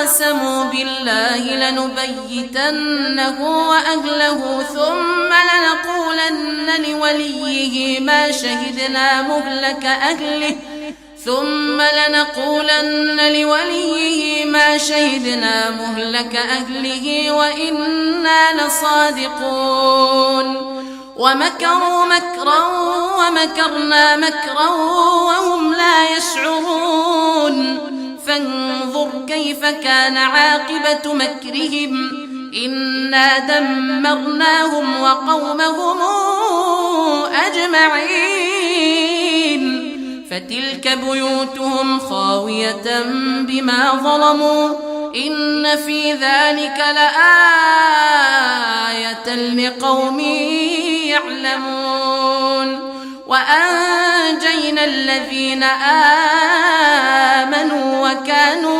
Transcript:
وأقسموا بالله لنبيتنه وأهله ثم لنقولن لوليه ما شهدنا مهلك أهله وإنا لصادقون ومكروا مكرا ومكرنا مكرا وهم لا يشعرون فانظر كيف كان عاقبة مكرهم إنا دمرناهم وقومهم أجمعين فتلك بيوتهم خاوية بما ظلموا إن في ذلك لآية لقوم يعلمون وأنجينا الذين آمنوا وكانوا